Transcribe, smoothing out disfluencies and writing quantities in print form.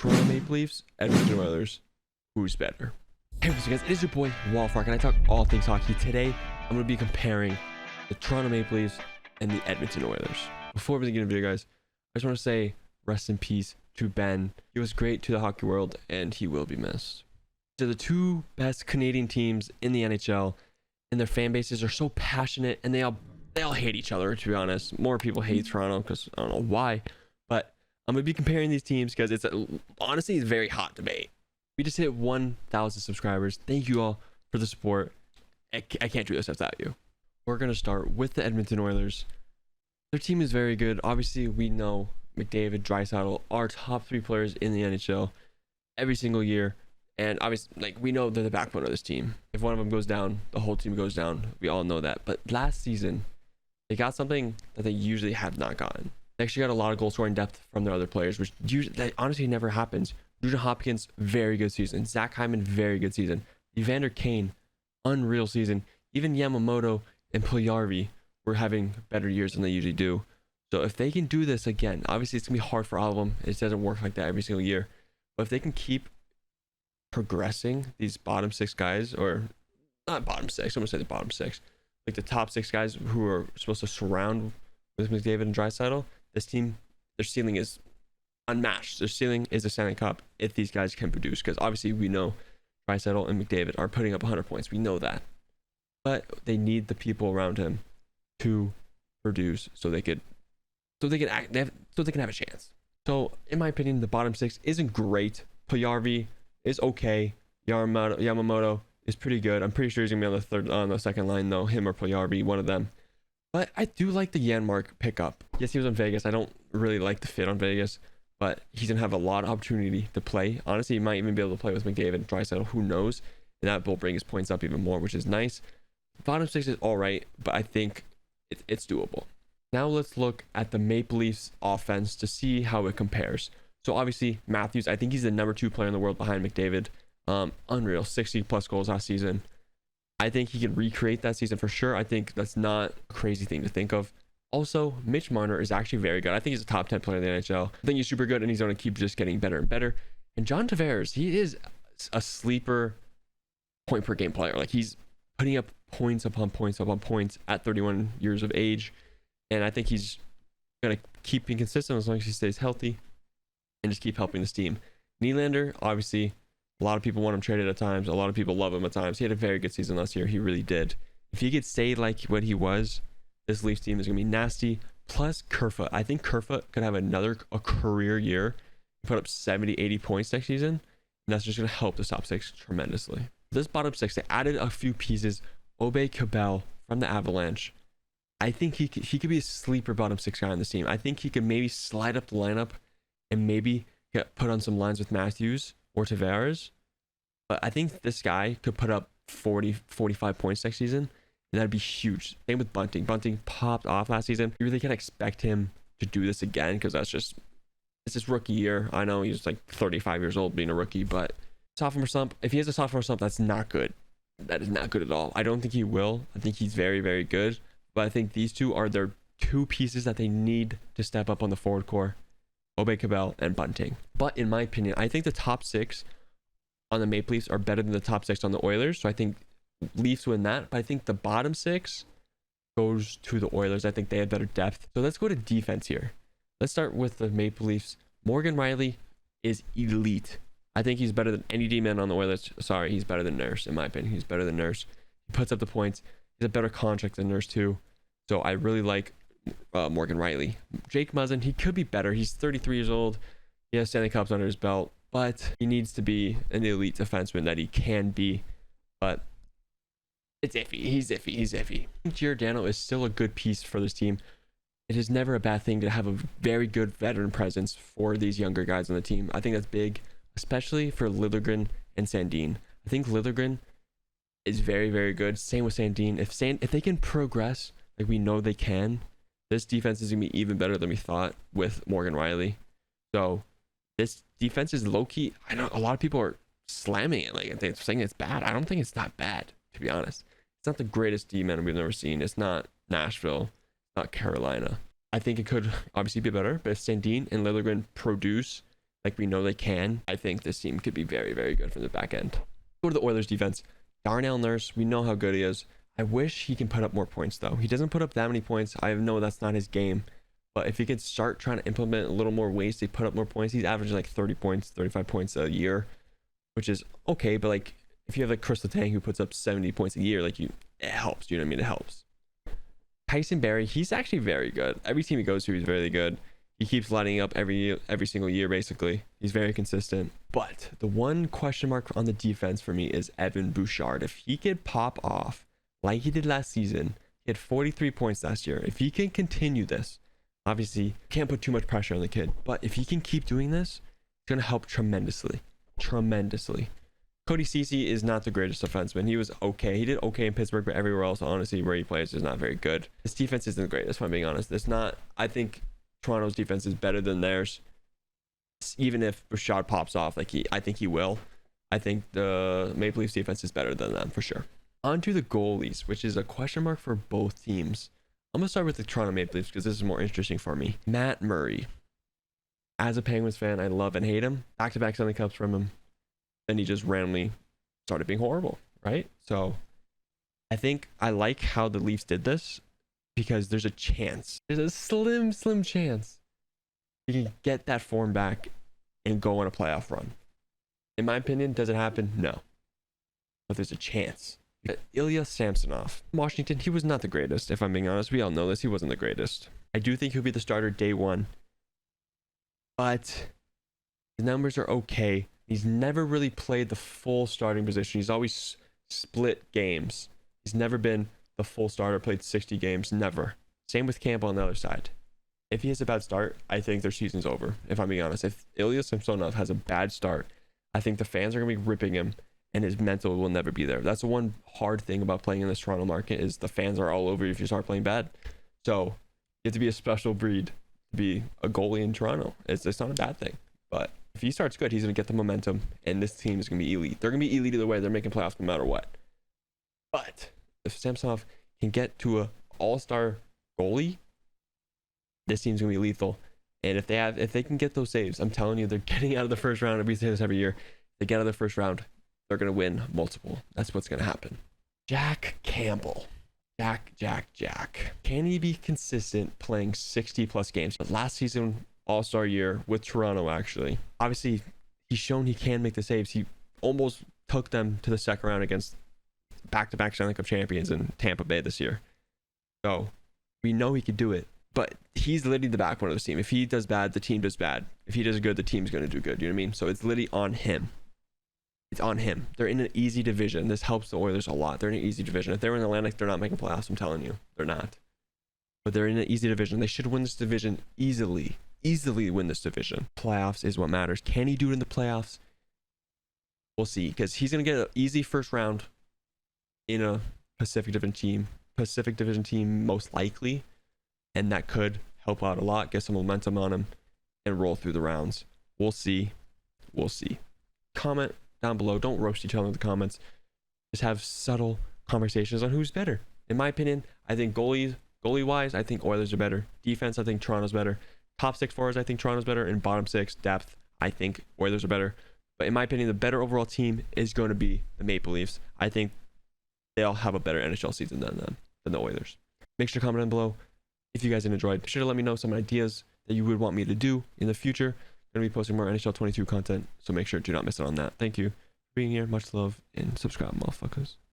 Toronto Maple Leafs, Edmonton Oilers. Who's better? Hey, what's up, guys? It is your boy, Walfrock, and I talk all things hockey. Today, I'm going to be comparing the Toronto Maple Leafs and the Edmonton Oilers. Before we begin the video, guys, I just want to say rest in peace to Ben. He was great to the hockey world, and he will be missed. They're the two best Canadian teams in the NHL, and their fan bases are so passionate, and they all hate each other, to be honest. More people hate Toronto because I don't know why, but I'm going to be comparing these teams because it's honestly a very hot debate. We just hit 1,000 subscribers. Thank you all for the support. I can't do this without you. We're going to start with the Edmonton Oilers. Their team is very good. Obviously, we know McDavid, Draisaitl are top three players in the NHL every single year. And obviously, we know they're the backbone of this team. If one of them goes down, the whole team goes down. We all know that. But last season, they got something that they usually have not gotten. They actually got a lot of goal scoring depth from their other players, which that honestly never happens. Nugent Hopkins, very good season. Zach Hyman, very good season. Evander Kane, unreal season. Even Yamamoto and Puljujarvi were having better years than they usually do. So if they can do this again, obviously it's going to be hard for all of them. It doesn't work like that every single year. But if they can keep progressing these bottom six guys, or not bottom six, I'm going to say the bottom six, like the top six guys who are supposed to surround with McDavid and Draisaitl, this team, their ceiling is unmatched. Their ceiling is a Stanley Cup if these guys can produce, because obviously we know Draisaitl and McDavid are putting up 100 points. We know that, but they need the people around him to produce so they can have a chance. So in my opinion, the bottom six isn't great. Puljujarvi is okay. Yamamoto is pretty good. I'm pretty sure he's gonna be on the second line though. Him or Puljujarvi, one of them. But I do like the Janmark pickup. Yes, he was on Vegas. I don't really like the fit on Vegas, but he's gonna have a lot of opportunity to play. Honestly, he might even be able to play with McDavid and Draisaitl. Who knows? And that will bring his points up even more, which is nice. Bottom six is all right, but I think it's doable. Now let's look at the Maple Leafs offense to see how it compares. So obviously Matthews, I think he's the number 2 player in the world behind McDavid. Unreal, 60 plus goals last season. I think he can recreate that season for sure. I think that's not a crazy thing to think of. Also, Mitch Marner is actually very good. I think he's a top 10 player in the NHL. I think he's super good, and he's going to keep just getting better and better. And John Tavares, he is a sleeper point per game player. Like, he's putting up points upon points upon points at 31 years of age. And I think he's going to keep being consistent as long as he stays healthy and just keep helping this team. Nylander, obviously, a lot of people want him traded at times. A lot of people love him at times. He had a very good season last year. He really did. If he could stay like what he was, this Leafs team is going to be nasty. Plus Kerfoot. I think Kerfoot could have a career year, put up 70, 80 points next season. And that's just going to help the top six tremendously. This bottom six, they added a few pieces. Campbell from the Avalanche. I think he could be a sleeper bottom six guy on this team. I think he could maybe slide up the lineup and maybe get put on some lines with Matthews or Tavares. But I think this guy could put up 40, 45 points next season, and that'd be huge. Same with Bunting. Bunting popped off last season. You really can't expect him to do this again because it's his rookie year. I know he's like 35 years old being a rookie, but sophomore slump, if he has a sophomore slump, that's not good. That is not good at all. I don't think he will. I think he's very, very good. But I think these two are their two pieces that they need to step up on the forward core. Campbell and Bunting. But in my opinion, I think the top six on the Maple Leafs are better than the top six on the Oilers. So I think Leafs win that. But I think the bottom six goes to the Oilers. I think they have better depth. So let's go to defense here. Let's start with the Maple Leafs. Morgan Riley is elite. I think he's better than any D-man on the Oilers. Sorry, he's better than Nurse, in my opinion. He's better than Nurse. He puts up the points. He's a better contract than Nurse too. So I really like Morgan Riley. Jake Muzzin, he could be better. He's 33 years old. He has Stanley Cups under his belt, but he needs to be an elite defenseman that he can be. But it's iffy. He's iffy. I think Giordano is still a good piece for this team. It is never a bad thing to have a very good veteran presence for these younger guys on the team. I think that's big, especially for Liljegren and Sandin. I think Liljegren is very, very good. Same with Sandin. If they can progress like we know they can, this defense is going to be even better than we thought with Morgan Riley. So this defense is low-key. I know a lot of people are slamming it. Like they're saying it's bad. I don't think it's that bad, to be honest. It's not the greatest D-man we've never seen. It's not Nashville. It's not Carolina. I think it could obviously be better, but if Sandin and Liljegren produce like we know they can, I think this team could be very, very good from the back end. Go to the Oilers defense. Darnell Nurse, we know how good he is. I wish he can put up more points though. He doesn't put up that many points. I know that's not his game. But if he could start trying to implement a little more ways to put up more points, he's averaging like 30 points, 35 points a year, which is okay. But like if you have like Chris Letang who puts up 70 points a year, like it helps. You know what I mean? It helps. Tyson Barrie, he's actually very good. Every team he goes to, he's very good. He keeps lighting up every single year, basically. He's very consistent. But the one question mark on the defense for me is Evan Bouchard. If he could pop off like he did last season, he had 43 points last year. If he can continue this, obviously, can't put too much pressure on the kid. But if he can keep doing this, it's going to help tremendously. Tremendously. Cody Ceci is not the greatest defenseman. He was okay. He did okay in Pittsburgh, but everywhere else, honestly, where he plays is not very good. His defense isn't the greatest, if I'm being honest. It's not, I think Toronto's defense is better than theirs. Even if Bouchard pops off, I think he will. I think the Maple Leafs defense is better than them for sure. On to the goalies, which is a question mark for both teams. I'm going to start with the Toronto Maple Leafs because this is more interesting for me. Matt Murray. As a Penguins fan, I love and hate him. Back-to-back Stanley Cups from him. Then he just randomly started being horrible, right? So I think I like how the Leafs did this because there's a chance. There's a slim chance you can get that form back and go on a playoff run. In my opinion, does it happen? No. But there's a chance. Ilya Samsonov. Washington, he was not the greatest, if I'm being honest. We all know this. He wasn't the greatest. I do think he'll be the starter day one. But his numbers are okay. He's never really played the full starting position. He's always split games. He's never been the full starter, played 60 games. Never. Same with Campbell on the other side. If he has a bad start, I think their season's over, if I'm being honest. If Ilya Samsonov has a bad start, I think the fans are going to be ripping him and his mental will never be there. That's the one hard thing about playing in this Toronto market is the fans are all over you if you start playing bad. So you have to be a special breed to be a goalie in Toronto. It's not a bad thing. But if he starts good, he's going to get the momentum and this team is going to be elite. They're going to be elite either way. They're making playoffs no matter what. But if Samsonov can get to a all-star goalie, this team's going to be lethal. And if they can get those saves, I'm telling you, they're getting out of the first round. We say this every year. They get out of the first round, they're going to win multiple. That's what's going to happen. Jack Campbell. Jack. Can he be consistent playing 60 plus games? Last season, all-star year with Toronto, actually. Obviously, he's shown he can make the saves. He almost took them to the second round against back-to-back Stanley Cup champions in Tampa Bay this year. So we know he could do it. But he's literally the backbone of this team. If he does bad, the team does bad. If he does good, the team's going to do good. You know what I mean? So it's literally on him. It's on him. They're in an easy division. This helps the Oilers a lot. They're in an easy division. If they were in the Atlantic, they're not making playoffs. I'm telling you. They're not. But they're in an easy division. They should win this division easily. Easily win this division. Playoffs is what matters. Can he do it in the playoffs? We'll see. Because he's going to get an easy first round in a Pacific Division team most likely. And that could help out a lot, get some momentum on him, and roll through the rounds. We'll see. Comment down below. Don't roast each other in the comments. Just have subtle conversations on who's better. In my opinion, I think goalie-wise, I think Oilers are better. Defense, I think Toronto's better. Top 6 forwards, I think Toronto's better. And bottom 6 depth, I think Oilers are better. But in my opinion, the better overall team is going to be the Maple Leafs. I think they'll have a better NHL season than the Oilers. Make sure to comment down below if you guys enjoyed. Be sure to let me know some ideas that you would want me to do in the future. I'm going to be posting more NHL 22 content, so make sure to not miss out on that. Thank you for being here. Much love, and subscribe, motherfuckers.